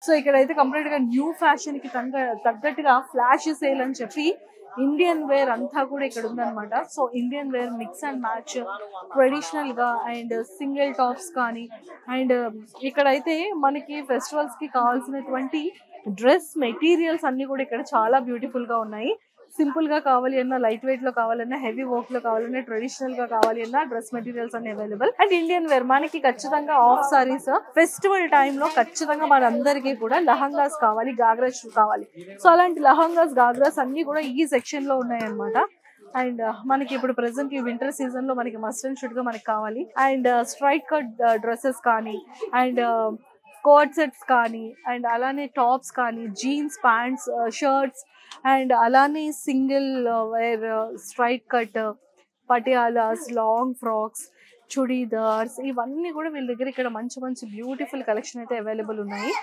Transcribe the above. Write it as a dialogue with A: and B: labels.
A: So ఇక్కడైతే complete గా new fashion కి తగ్గట్టుగా ఫ్లాష్ సేల్ అని చెప్పి ఇండియన్ వేర్ అంతా కూడా ఇక్కడ ఉందన్నమాట. So Indian wear mix and match traditional గా అండ్ సింగిల్ టాప్స్ కానీ అండ్ ఇక్కడైతే మనకి ఫెస్టివల్స్ కి కావాల్సినటువంటి డ్రెస్ మెటీరియల్స్ అన్ని కూడా ఇక్కడ చాలా బ్యూటిఫుల్ గా ఉన్నాయి. సింపుల్ గా కావాలి అన్నా, లైట్ వెయిట్ లో కావాలన్నా, హెవీ వర్క్ లో కావాలన్నా, ట్రెడిషనల్ గా కావాలి అన్నా డ్రెస్ మెటీరియల్స్ అన్ని అవైలబుల్. అండ్ ఇండియన్ వేర్ మనకి ఖచ్చితంగా ఆఫ్ సారీస్ ఫెస్టివల్ టైమ్ లో ఖచ్చితంగా మనందరికీ కూడా లహంగాస్ కావాలి, గాగ్రాస్ కావాలి. సో అలాంటి లహంగాస్, గాగ్రాస్ అన్ని కూడా ఈ సెక్షన్ లో ఉన్నాయన్నమాట. అండ్ మనకి ఇప్పుడు ప్రెసెంట్ ఈ వింటర్ సీజన్ లో మనకి మస్ట్ అండ్ షుడ్ గా మనకి కావాలి. అండ్ స్ట్రైట్ కట్ డ్రెస్సెస్ కానీ అండ్ కోట్ సెట్స్ కానీ అండ్ అలానే టాప్స్ కానీ, జీన్స్ ప్యాంట్స్, షర్ట్స్ అండ్ అలానే single wear straight cut Patialas, long frocks, churidars ఇవన్నీ కూడా వీళ్ళ దగ్గర ఇక్కడ మంచి మంచి బ్యూటిఫుల్ కలెక్షన్ అయితే అవైలబుల్ ఉన్నాయి.